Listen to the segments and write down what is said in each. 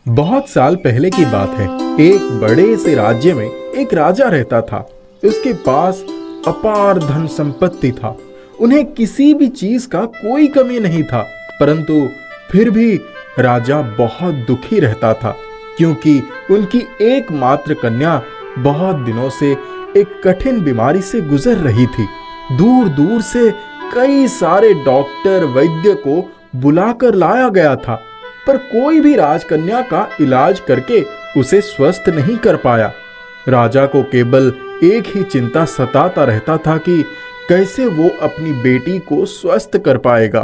बहुत साल पहले की बात है। एक बड़े से राज्य में एक राजा रहता था। उसके पास अपार धन संपत्ति था। उन्हें किसी भी चीज का कोई कमी नहीं था, परंतु फिर भी राजा बहुत दुखी रहता था, क्योंकि उनकी एकमात्र कन्या बहुत दिनों से एक कठिन बीमारी से गुजर रही थी। दूर दूर से कई सारे डॉक्टर वैद्य को बुलाकर लाया गया था, पर कोई भी राजकन्या का इलाज करके उसे स्वस्थ नहीं कर पाया। राजा को केवल एक ही चिंता सताता रहता था कि कैसे वो अपनी बेटी को स्वस्थ कर पाएगा।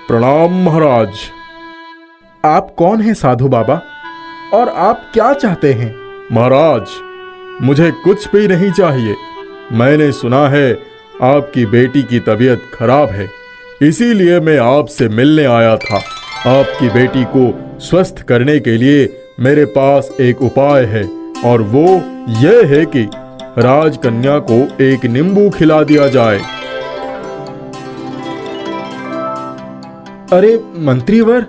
प्रणाम महाराज। आप कौन हैं साधु बाबा, और आप क्या चाहते हैं? महाराज, मुझे कुछ भी नहीं चाहिए। मैंने सुना है आपकी बेटी की तबीयत खराब है, इसीलिए मैं आपसे मिलने आया था। आपकी बेटी को स्वस्थ करने के लिए मेरे पास एक उपाय है, और वो ये है कि राजकन्या को एक नींबू खिला दिया जाए। अरे मंत्रीवर,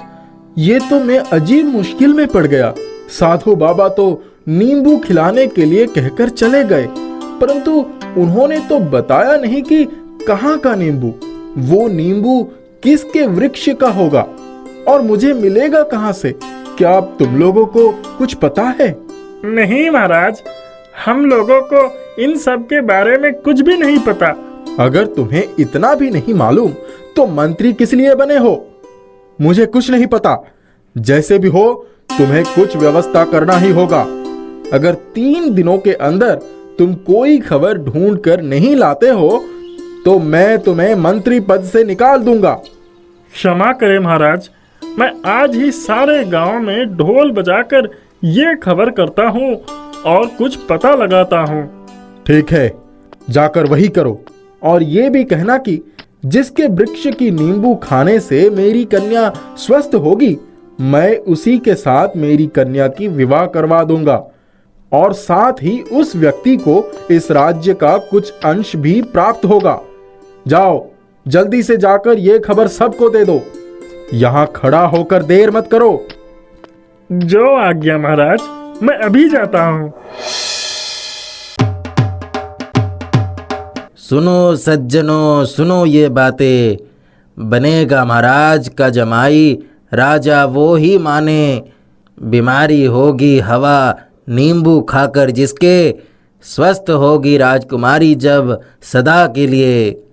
ये तो मैं अजीब मुश्किल में पड़ गया। साधु बाबा तो नींबू खिलाने के लिए कहकर चले गए, परंतु उन्होंने तो बताया नहीं कि कहाँ का नींबू, वो नींबू किसके वृक्ष का होगा और मुझे मिलेगा कहाँ से? क्या तुम लोगों को कुछ पता है? नहीं महाराज, हम लोगों को इन सब के बारे में कुछ भी नहीं पता। अगर तुम्हें इतना भी नहीं मालूम तो मंत्री किस लिए बने हो? मुझे कुछ नहीं पता। जैसे भी हो, तुम्हें कुछ व्यवस्था करना ही होगा। अगर 3 दिनों के अंदर तुम कोई खबर ढूंढ कर नहीं लाते हो तो मैं तुम्हें मंत्री पद से निकाल दूंगा। क्षमा करें महाराज, मैं आज ही सारे गांव में ढोल बजाकर ये खबर करता हूँ और कुछ पता लगाता हूँ। ठीक है, जाकर वही करो, और ये भी कहना कि जिसके वृक्ष की नींबू खाने से मेरी कन्या स्वस्थ होगी, मैं उसी के साथ मेरी कन्या की विवाह करवा दूंगा, और साथ ही उस व्यक्ति को इस राज्य का कुछ अंश भी प्राप्त होगा। जाओ, जल्दी से जाकर ये खबर सबको दे दो। यहाँ खड़ा होकर देर मत करो। जो आज्ञा महाराज, मैं अभी जाता हूँ। सुनो सज्जनों, सुनो ये बातें। बनेगा महाराज का जमाई, राजा वो ही माने। बीमारी होगी हवा, नींबू खाकर जिसके, स्वस्थ होगी राजकुमारी जब सदा के लिए।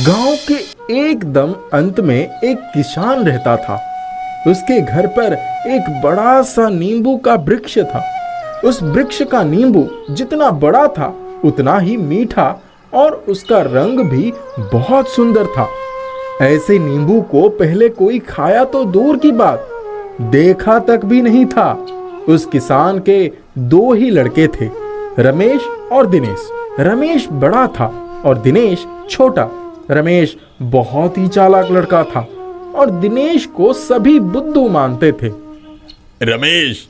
गांव के एकदम अंत में एक किसान रहता था। उसके घर पर एक बड़ा सा नींबू का वृक्ष था। उस वृक्ष का नींबू जितना बड़ा था उतना ही मीठा, और उसका रंग भी बहुत सुंदर था। ऐसे नींबू को पहले कोई खाया तो दूर की बात, देखा तक भी नहीं था। उस किसान के 2 ही लड़के थे, रमेश और दिनेश। रमेश बड़ा था और दिनेश छोटा। रमेश बहुत ही चालाक लड़का था और दिनेश को सभी बुद्धू मानते थे। रमेश,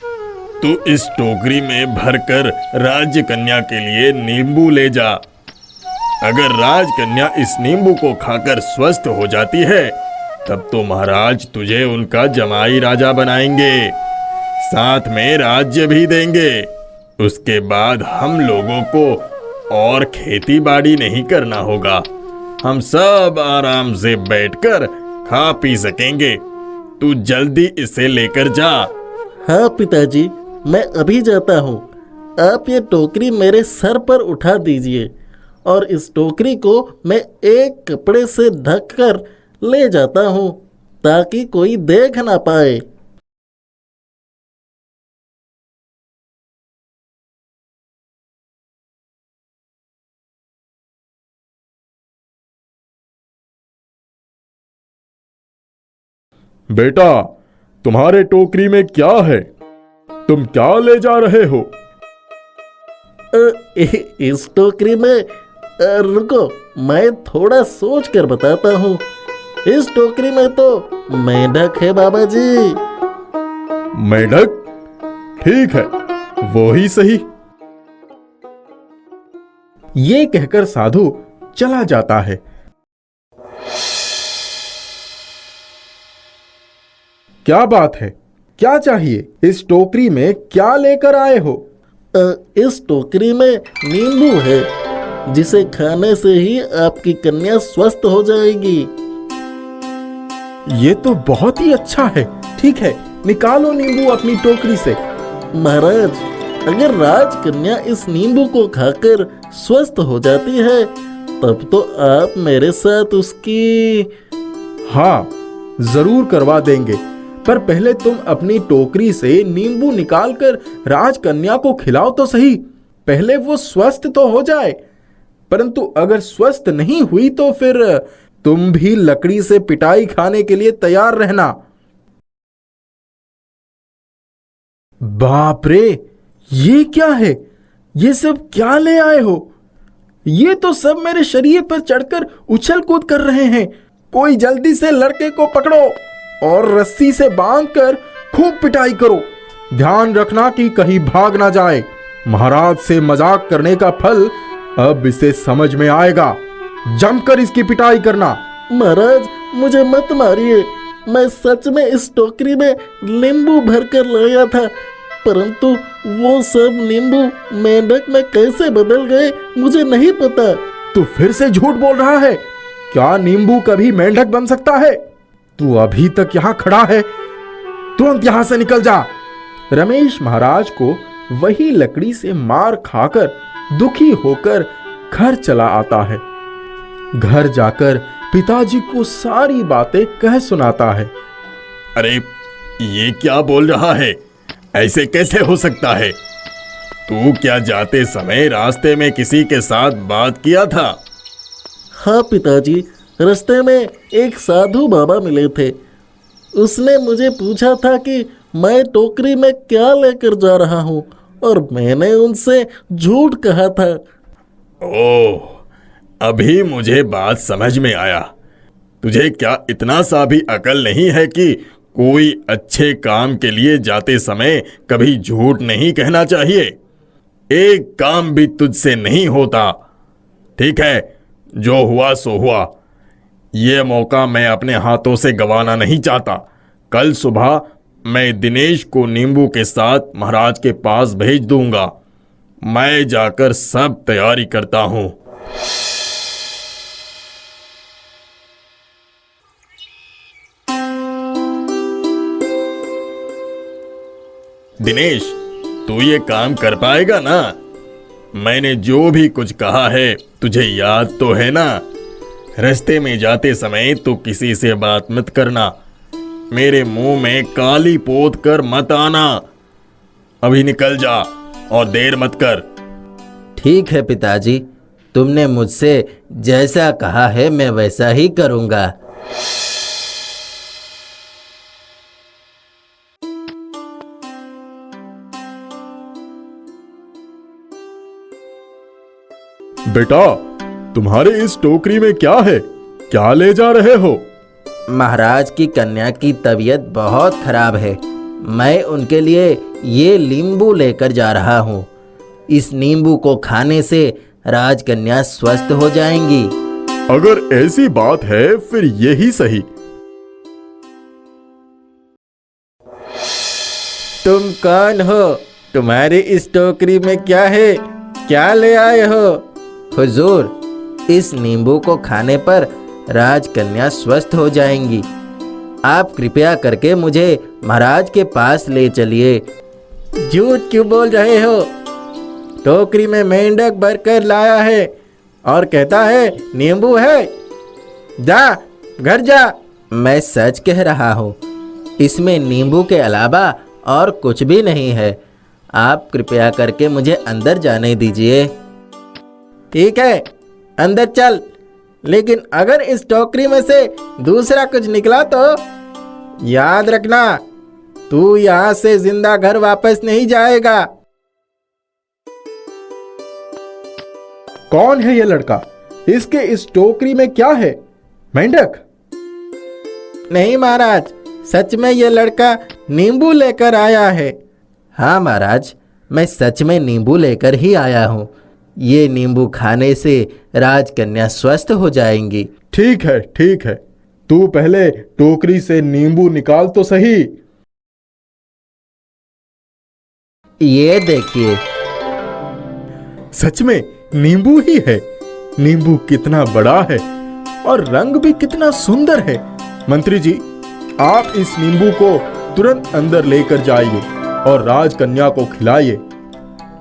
तू इस टोकरी में भरकर राजकन्या के लिए नींबू ले जा। अगर राजकन्या इस नींबू को खाकर स्वस्थ हो जाती है, तब तो महाराज तुझे उनका जमाई राजा बनाएंगे, साथ में राज्य भी देंगे। उसके बाद हम लोगों को और खेती बाड़ी नहीं करना होगा। हम सब आराम से बैठकर खा पी सकेंगे। तू जल्दी इसे लेकर जा। हाँ पिताजी, मैं अभी जाता हूँ। आप ये टोकरी मेरे सर पर उठा दीजिए, और इस टोकरी को मैं एक कपड़े से ढक कर ले जाता हूँ, ताकि कोई देख ना पाए। बेटा, तुम्हारे टोकरी में क्या है? तुम क्या ले जा रहे हो? इस टोकरी में रुको, मैं थोड़ा सोच कर बताता हूँ। इस टोकरी में तो मेंढक है बाबा जी। मेंढक? ठीक है, वो ही सही। ये कहकर साधु चला जाता है। क्या बात है, क्या चाहिए? इस टोकरी में क्या लेकर आए हो? इस टोकरी में नींबू है, जिसे खाने से ही आपकी कन्या स्वस्थ हो जाएगी। ये तो बहुत ही अच्छा है। ठीक है, निकालो नींबू अपनी टोकरी से। महाराज, अगर राजकन्या इस नींबू को खाकर स्वस्थ हो जाती है, तब तो आप मेरे साथ उसकी... हाँ, जरूर करवा देंगे, पर पहले तुम अपनी टोकरी से नींबू निकालकर राजकन्या को खिलाओ तो सही। पहले वो स्वस्थ तो हो जाए। परंतु अगर स्वस्थ नहीं हुई तो फिर तुम भी लकड़ी से पिटाई खाने के लिए तैयार रहना। बाप रे, ये क्या है? ये सब क्या ले आए हो? ये तो सब मेरे शरीर पर चढ़कर उछल कूद कर रहे हैं। कोई जल्दी से लड़के को पकड़ो और रस्सी से बांधकर खूब पिटाई करो। ध्यान रखना कि कहीं भाग ना जाए। महाराज से मजाक करने का फल अब इसे समझ में आएगा। जमकर इसकी पिटाई करना। महाराज, मुझे मत मारिए। मैं सच में इस टोकरी में नींबू भरकर लाया था, परंतु वो सब नींबू मेंढक में कैसे बदल गए मुझे नहीं पता। तू फिर से झूठ बोल रहा है। क्या नींबू कभी मेंढक बन सकता है? तू अभी तक यहाँ खड़ा है, तुरंत यहाँ से निकल जा। रमेश महाराज को वही लकड़ी से मार खाकर दुखी होकर घर चला आता है। घर जाकर पिताजी को सारी बातें कह सुनाता है। अरे, ये क्या बोल रहा है? ऐसे कैसे हो सकता है? तू क्या जाते समय रास्ते में किसी के साथ बात किया था? हाँ पिताजी, रास्ते में एक साधु बाबा मिले थे। उसने मुझे पूछा था कि मैं टोकरी में क्या लेकर जा रहा हूँ, और मैंने उनसे झूठ कहा था। ओह, अभी मुझे बात समझ में आया। तुझे क्या इतना सा भी अकल नहीं है कि कोई अच्छे काम के लिए जाते समय कभी झूठ नहीं कहना चाहिए? एक काम भी तुझसे नहीं होता। ठीक है, जो हुआ सो हुआ। ये मौका मैं अपने हाथों से गंवाना नहीं चाहता। कल सुबह मैं दिनेश को नींबू के साथ महाराज के पास भेज दूंगा। मैं जाकर सब तैयारी करता हूं। दिनेश, तू ये काम कर पाएगा ना? मैंने जो भी कुछ कहा है तुझे याद तो है ना? रास्ते में जाते समय तो किसी से बात मत करना। मेरे मुंह में काली पोत कर मत आना। अभी निकल जा और देर मत कर। ठीक है पिताजी, तुमने मुझसे जैसा कहा है मैं वैसा ही करूँगा। बेटा, तुम्हारे इस टोकरी में क्या है? क्या ले जा रहे हो? महाराज की कन्या की तबीयत बहुत खराब है। मैं उनके लिए ये नींबू लेकर जा रहा हूँ। इस नींबू को खाने से राजकन्या स्वस्थ हो जाएंगी। अगर ऐसी बात है फिर यही सही। तुम कौन हो? तुम्हारी इस टोकरी में क्या है? क्या ले आए हो? हुजूर, इस नींबू को खाने पर राजकन्या स्वस्थ हो जाएंगी। आप कृपया करके मुझे महाराज के पास ले चलिए। झूठ क्यों बोल रहे हो? टोकरी में मेंढक भरकर लाया है और कहता है नींबू है। जा, घर जा। मैं सच कह रहा हूँ, इसमें नींबू के अलावा और कुछ भी नहीं है। आप कृपया करके मुझे अंदर जाने दीजिए। ठीक है, अंदर चल, लेकिन अगर इस टोकरी में से दूसरा कुछ निकला तो याद रखना, तू यहाँ से जिंदा घर वापस नहीं जाएगा। कौन है ये लड़का? इसके इस टोकरी में क्या है? मेंढक? नहीं महाराज, सच में ये लड़का नींबू लेकर आया है। हाँ महाराज, मैं सच में नींबू लेकर ही आया हूँ। ये नींबू खाने से राजकन्या स्वस्थ हो जाएंगी। ठीक है, ठीक है। तू पहले टोकरी से नींबू निकाल तो सही। ये देखिए। सच में नींबू ही है। नींबू कितना बड़ा है और रंग भी कितना सुंदर है। मंत्री जी, आप इस नींबू को तुरंत अंदर लेकर जाइए और राजकन्या को खिलाइए।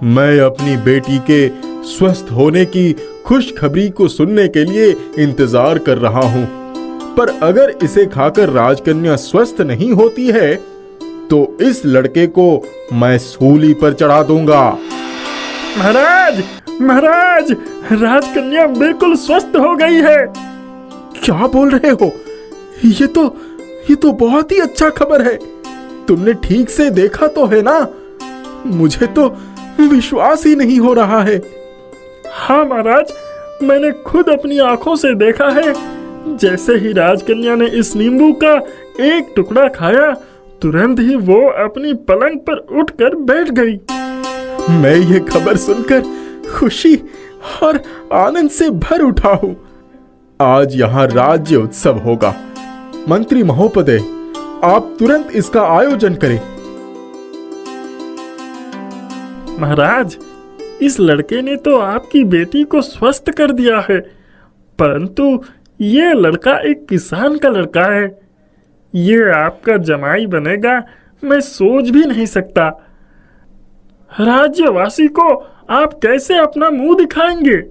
मैं अपनी बेटी के स्वस्थ होने की खुशखबरी को सुनने के लिए इंतजार कर रहा हूं। पर अगर इसे खाकर राजकन्या स्वस्थ नहीं होती है तो इस लड़के को मैं सूली पर चढ़ा दूंगा। महाराज, महाराज, राजकन्या बिल्कुल स्वस्थ हो गई है। क्या बोल रहे हो? ये तो बहुत ही अच्छा खबर है। तुमने ठीक से देखा तो है ना? मुझे तो विश्वास ही नहीं हो रहा है। हाँ महाराज, मैंने खुद अपनी आंखों से देखा है। जैसे ही राजकन्या ने इस नींबू का एक टुकड़ा खाया, तुरंत ही वो अपनी पलंग पर उठकर बैठ गई। मैं ये खबर सुनकर खुशी और आनंद से भर उठा हूं। आज यहाँ राज्य उत्सव होगा। मंत्री महोदय, आप तुरंत इसका आयोजन करें। महाराज, इस लड़के ने तो आपकी बेटी को स्वस्थ कर दिया है, परंतु ये लड़का एक किसान का लड़का है। ये आपका जमाई बनेगा, मैं सोच भी नहीं सकता। राज्यवासी को आप कैसे अपना मुंह दिखाएंगे?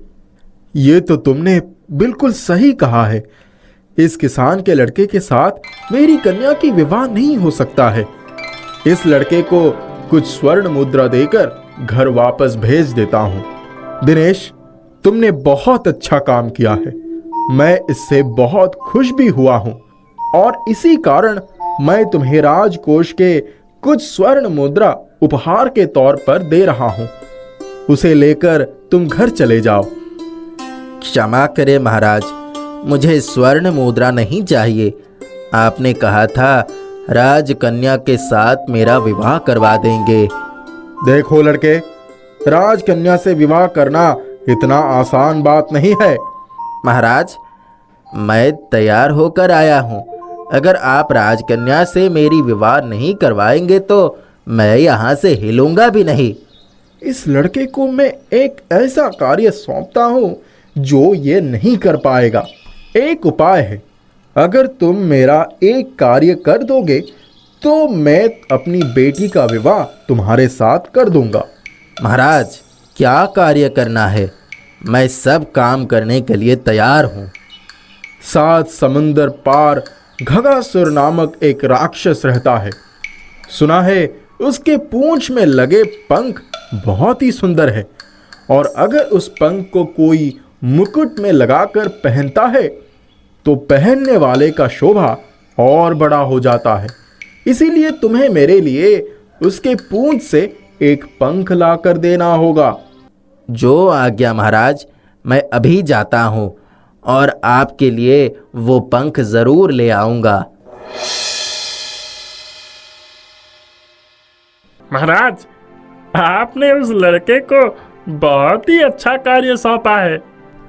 ये तो तुमने बिल्कुल सही कहा है। इस किसान के लड़के के साथ मेरी कन्या की विवाह नहीं हो सकता है। इस लड़के को कुछ स्वर्ण मुद्रा देकर घर वापस भेज देता हूं। दिनेश, तुमने बहुत अच्छा काम किया है। मैं इससे बहुत खुश भी हुआ हूं और इसी कारण मैं तुम्हें राजकोष के कुछ स्वर्ण मुद्रा उपहार के तौर पर दे रहा हूं। उसे लेकर तुम घर चले जाओ। क्षमा करें महाराज, मुझे स्वर्ण मुद्रा नहीं चाहिए। आपने कहा था राजकन्या के साथ मेरा विवाह करवा देंगे। देखो लड़के, राजकन्या से विवाह करना इतना आसान बात नहीं है। महाराज, मैं तैयार होकर आया हूँ। अगर आप राजकन्या से मेरी विवाह नहीं करवाएंगे तो मैं यहाँ से हिलूंगा भी नहीं। इस लड़के को मैं एक ऐसा कार्य सौंपता हूँ जो ये नहीं कर पाएगा। एक उपाय है। अगर तुम मेरा एक कार्य कर दोगे तो मैं अपनी बेटी का विवाह तुम्हारे साथ कर दूंगा। महाराज, क्या कार्य करना है? मैं सब काम करने के लिए तैयार हूँ। 7 समुंदर पार घगासुर नामक एक राक्षस रहता है। सुना है उसके पूंछ में लगे पंख बहुत ही सुंदर है और अगर उस पंख को कोई मुकुट में लगाकर पहनता है तो पहनने वाले का शोभा और बड़ा हो जाता है। इसीलिए तुम्हें मेरे लिए उसके पूंछ से एक पंख लाकर देना होगा। जो आज्ञा महाराज, मैं अभी जाता हूँ और आपके लिए वो पंख जरूर ले आऊंगा। महाराज, आपने उस लड़के को बहुत ही अच्छा कार्य सौंपा है।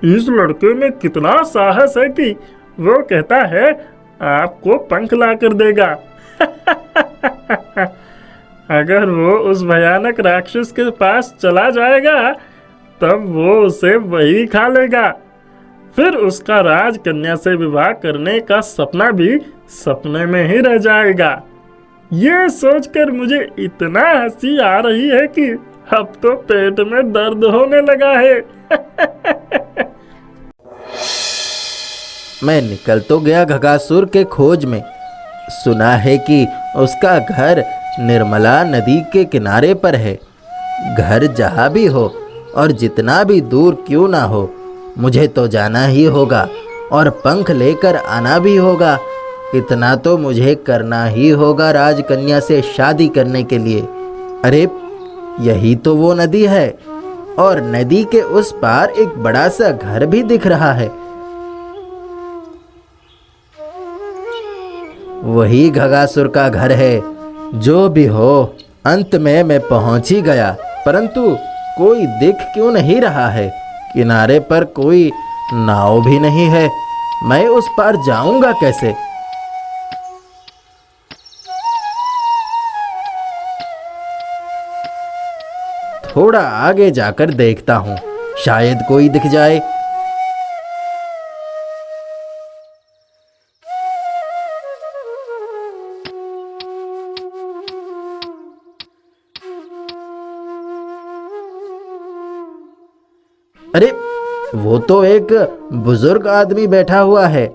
इस लड़के में कितना साहस है कि वो कहता है आपको पंख ला कर देगा। अगर वो उस भयानक राक्षस के पास चला जाएगा तब वो उसे वही खा लेगा। फिर उसका राजकन्या से विवाह करने का सपना भी सपने में ही रह जाएगा। ये सोचकर मुझे इतना हंसी आ रही है कि अब तो पेट में दर्द होने लगा है। मैं निकल तो गया घगासुर के खोज में। सुना है कि उसका घर निर्मला नदी के किनारे पर है। घर जहाँ भी हो और जितना भी दूर क्यों ना हो, मुझे तो जाना ही होगा और पंख लेकर आना भी होगा। इतना तो मुझे करना ही होगा राजकन्या से शादी करने के लिए। अरे, यही तो वो नदी है और नदी के उस पार एक बड़ा सा घर भी दिख रहा है। वही घगासुर का घर है। जो भी हो, अंत में मैं पहुंच ही गया, परंतु कोई दिख क्यों नहीं रहा है। किनारे पर कोई नाव भी नहीं है। मैं उस पार जाऊंगा कैसे? थोड़ा आगे जाकर देखता हूँ, शायद कोई दिख जाए। अरे, वो तो एक बुजुर्ग आदमी बैठा हुआ है।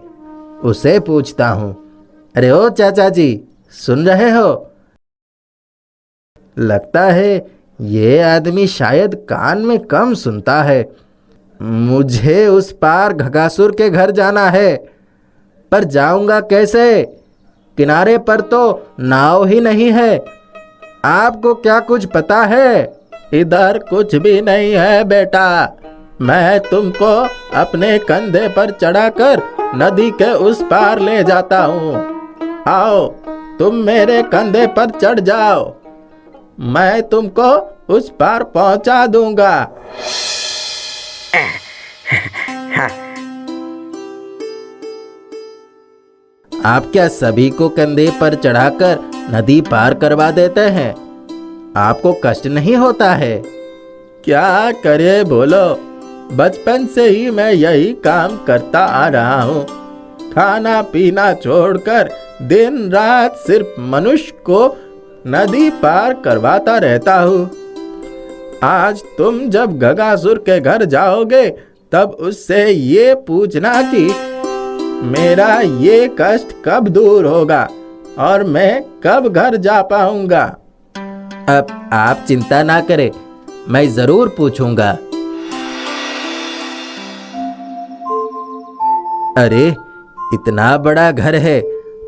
उसे पूछता हूँ। अरे ओ चाचा जी, सुन रहे हो? लगता है ये आदमी शायद कान में कम सुनता है। मुझे उस पार घगासुर के घर जाना है, पर जाऊंगा कैसे? किनारे पर तो नाव ही नहीं है। आपको क्या कुछ पता है? इधर कुछ भी नहीं है बेटा। मैं तुमको अपने कंधे पर चढ़ाकर नदी के उस पार ले जाता हूँ। आओ, तुम मेरे कंधे पर चढ़ जाओ, मैं तुमको उस पार पहुंचा दूंगा। आप क्या सभी को कंधे पर चढ़ाकर नदी पार करवा देते हैं? आपको कष्ट नहीं होता है? क्या करे बोलो, बचपन से ही मैं यही काम करता आ रहा हूँ। खाना पीना छोड़कर दिन रात सिर्फ मनुष्य को नदी पार करवाता रहता हूँ। आज तुम जब घगासुर के घर जाओगे तब उससे ये पूछना कि मेरा ये कष्ट कब दूर होगा और मैं कब घर जा पाऊंगा। अब आप चिंता ना करें, मैं जरूर पूछूंगा। अरे, इतना बड़ा घर है,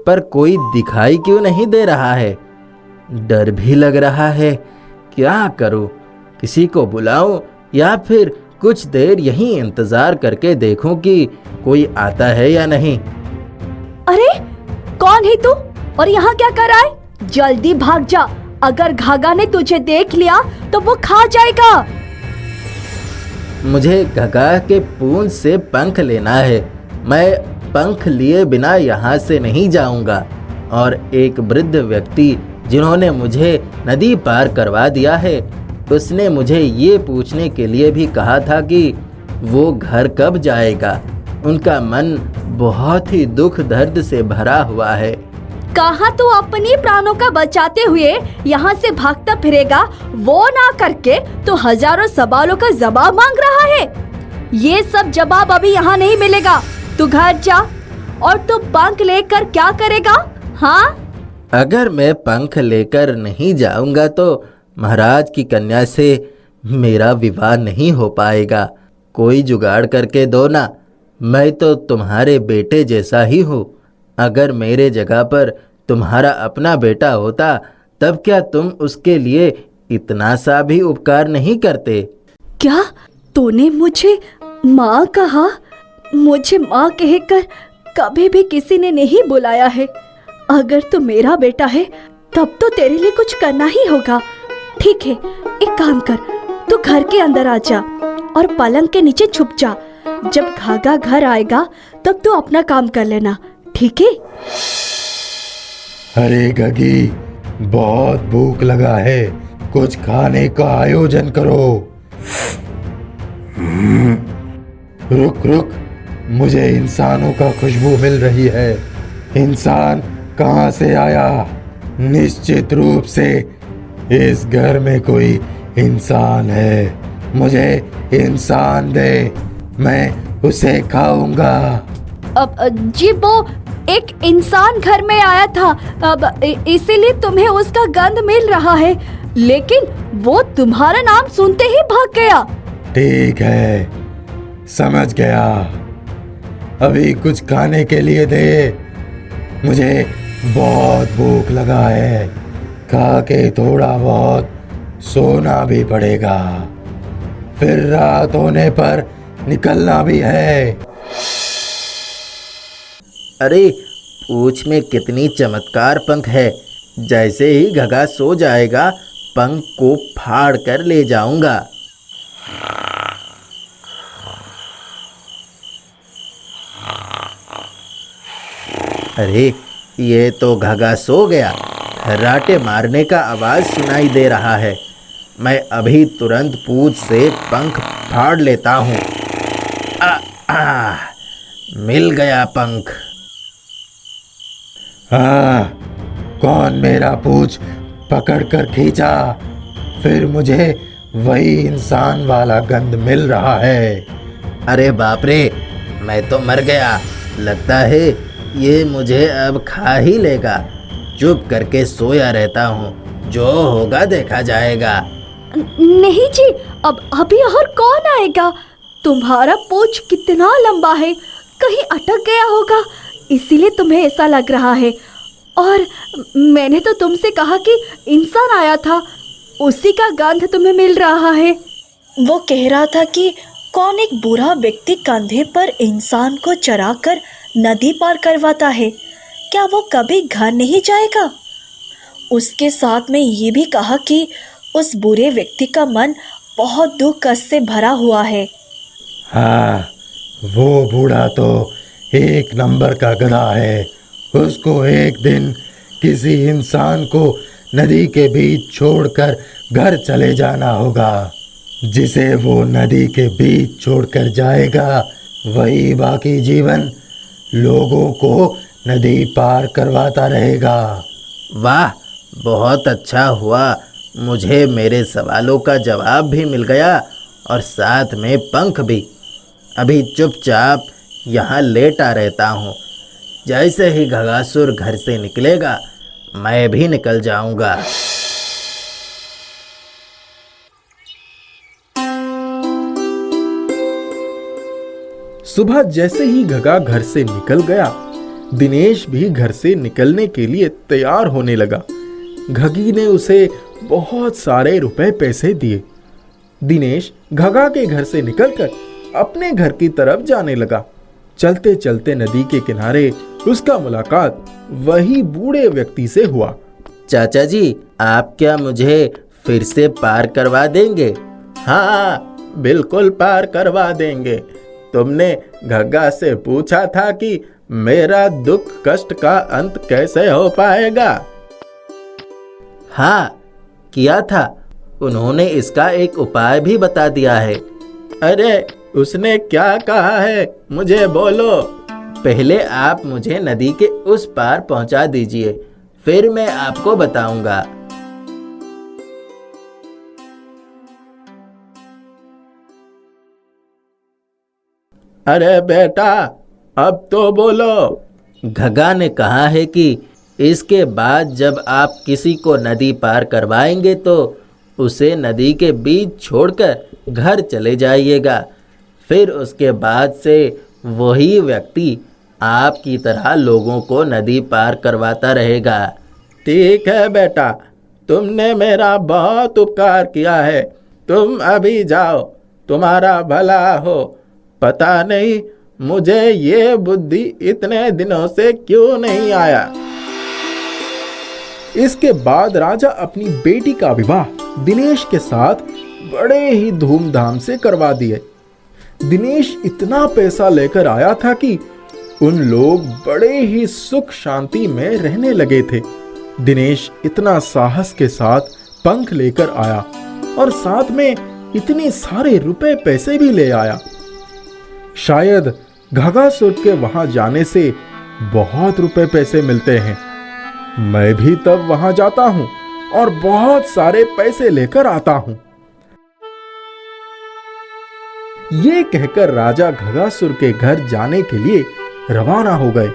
पर कोई दिखाई क्यों नहीं दे रहा है? डर भी लग रहा है। क्या करूं? किसी को बुलाऊं या फिर कुछ देर यहीं इंतजार करके देखूं कि कोई आता है या नहीं? अरे, कौन है तू और यहाँ क्या कर रहा है? जल्दी भाग जा, अगर घाघा ने तुझे देख लिया तो वो खा जाएगा। मुझे घगा के पूंछ से पंख लेना है। मैं पंख लिए बिना यहाँ से नहीं जाऊंगा। और एक वृद्ध व्यक्ति जिन्होंने मुझे नदी पार करवा दिया है, उसने मुझे ये पूछने के लिए भी कहा था कि वो घर कब जाएगा। उनका मन बहुत ही दुख दर्द से भरा हुआ है। कहाँ तू अपनी प्राणों का बचाते हुए यहाँ से भागता फिरेगा, वो ना करके तो हजारों सवालों का जवाब मांग रहा है। ये सब जवाब अभी यहाँ नहीं मिलेगा। तू घर जा। और तू पंख लेकर क्या करेगा? हाँ, अगर मैं पंख लेकर नहीं जाऊंगा तो महाराज की कन्या से मेरा विवाह नहीं हो पाएगा। कोई जुगाड़ करके दो ना। मैं तो तुम्हारे बेटे जैसा ही हूँ। अगर मेरे जगह पर तुम्हारा अपना बेटा होता, तब क्या तुम उसके लिए इतना सा भी उपकार नहीं करते? क्या तूने मुझे माँ कहा? मुझे माँ कहकर कभी भी किसी ने नहीं बुलाया है। अगर तू मेरा बेटा है तब तो तेरे लिए कुछ करना ही होगा। ठीक है, एक काम कर, तू घर के अंदर आ जा और पलंग के नीचे छुप जा। जब घाघा घर आएगा तब तू अपना काम कर लेना, ठीक है? अरे गगी, बहुत भूख लगा है, कुछ खाने का आयोजन करो। रुक रुक, मुझे इंसानों का खुशबू मिल रही है। इंसान कहाँ से आया? निश्चित रूप से इस घर में कोई इंसान है। मुझे इंसान दे, मैं उसे खाऊंगा। अब जी, वो एक इंसान घर में आया था, अब इसीलिए तुम्हें उसका गंध मिल रहा है, लेकिन वो तुम्हारा नाम सुनते ही भाग गया। ठीक है, समझ गया। अभी कुछ खाने के लिए दे, मुझे बहुत भूख लगा है। खा के थोड़ा बहुत सोना भी पड़ेगा, फिर रात होने पर निकलना भी है। अरे, पूंछ में कितनी चमत्कार पंख है। जैसे ही घगा सो जाएगा पंख को फाड़ कर ले जाऊंगा। अरे ये तो घगा सो गया। खर्राटे मारने का आवाज सुनाई दे रहा है। मैं अभी तुरंत पूंछ से पंख फाड़ लेता हूँ। मिल गया पंख। कौन मेरा पूंछ पकड़ कर खींचा? फिर मुझे वही इंसान वाला गंध मिल रहा है। अरे बाप रे, मैं तो मर गया। लगता है ये मुझे अब खा ही लेगा। चुप करके सोया रहता हूँ, जो होगा देखा जाएगा। नहीं जी, अब अभी और कौन आएगा? तुम्हारा पूंछ कितना लंबा है, कहीं अटक गया होगा, इसीलिए तुम्हें ऐसा लग रहा है। और मैंने तो तुमसे कहा कि इंसान आया था, उसी का गंध तुम्हें मिल रहा है। वो कह रहा था कि कौन एक बुरा व्यक्ति कंधे पर इंसान को चढ़ाकर नदी पार करवाता है, क्या वो कभी घर नहीं जाएगा? उसके साथ में ये भी कहा कि उस बुरे व्यक्ति का मन बहुत दुख कष्ट से भरा हुआ है। हाँ, वो बूढ़ा तो एक नंबर का गधा है। उसको एक दिन किसी इंसान को नदी के बीच छोड़कर घर चले जाना होगा। जिसे वो नदी के बीच छोड़कर जाएगा, वही बाकी जीवन लोगों को नदी पार करवाता रहेगा। वाह, बहुत अच्छा हुआ। मुझे मेरे सवालों का जवाब भी मिल गया और साथ में पंख भी। अभी चुपचाप यहाँ लेटा रहता हूँ। जैसे ही घगासुर घर से निकलेगा, मैं भी निकल जाऊंगा। सुबह जैसे ही घगा घर से निकल गया, दिनेश भी घर से निकलने के लिए तैयार होने लगा। घगी ने उसे बहुत सारे रुपए पैसे दिए। दिनेश घगा के घर से निकलकर अपने घर की तरफ जाने लगा। चलते चलते नदी के किनारे उसका मुलाकात वही बूढ़े व्यक्ति से हुआ। चाचा जी, आप क्या मुझे फिर से पार करवा देंगे? हाँ, बिल्कुल पार करवा देंगे। तुमने घग्गा से पूछा था कि मेरा दुख कष्ट का अंत कैसे हो पाएगा? हाँ, किया था। उन्होंने इसका एक उपाय भी बता दिया है। अरे, उसने क्या कहा है, मुझे बोलो। पहले आप मुझे नदी के उस पार पहुंचा दीजिए, फिर मैं आपको बताऊंगा। अरे बेटा, अब तो बोलो। घगा ने कहा है कि इसके बाद जब आप किसी को नदी पार करवाएंगे तो उसे नदी के बीच छोड़कर घर चले जाइएगा। फिर उसके बाद से वही व्यक्ति आपकी तरह लोगों को नदी पार करवाता रहेगा। ठीक है बेटा, तुमने मेरा बहुत उपकार किया है। तुम अभी जाओ, तुम्हारा भला हो। पता नहीं मुझे ये बुद्धि इतने दिनों से क्यों नहीं आया। इसके बाद राजा अपनी बेटी का विवाह दिनेश के साथ बड़े ही धूमधाम से करवा दिए। दिनेश इतना पैसा लेकर आया था कि उन लोग बड़े ही सुख शांति में रहने लगे थे। दिनेश इतना साहस के साथ पंख लेकर आया और साथ में इतने सारे रुपए पैसे भी ले आया। शायद घगासुर के वहां जाने से बहुत रुपए पैसे मिलते हैं। मैं भी तब वहां जाता हूं और बहुत सारे पैसे लेकर आता हूं। ये कहकर राजा घगासुर के घर जाने के लिए रवाना हो गए।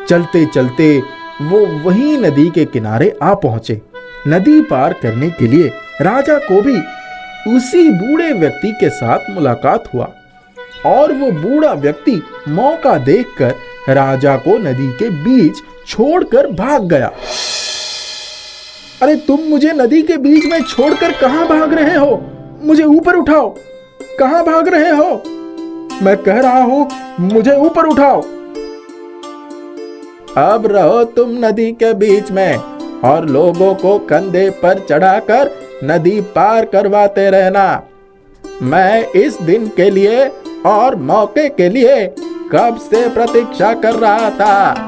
चलते चलते वो वही नदी के किनारे आ पहुंचे। नदी पार करने के लिए राजा को भी उसी बूढ़े व्यक्ति के साथ मुलाकात हुआ और वो बूढ़ा व्यक्ति मौका देखकर राजा को नदी के बीच छोड़कर भाग गया। अरे, तुम मुझे नदी के बीच में छोड़कर कहां भाग रहे हो? मुझे ऊपर उठाओ। कहां भाग रहे हो? मैं कह रहा हूं, मुझे ऊपर उठाओ। अब रहो तुम नदी के बीच में, और लोगों को कंधे पर चढ़ाकर नदी पार करवाते रहना। मैं इस दिन के लिए और मौके के लिए कब से प्रतीक्षा कर रहा था।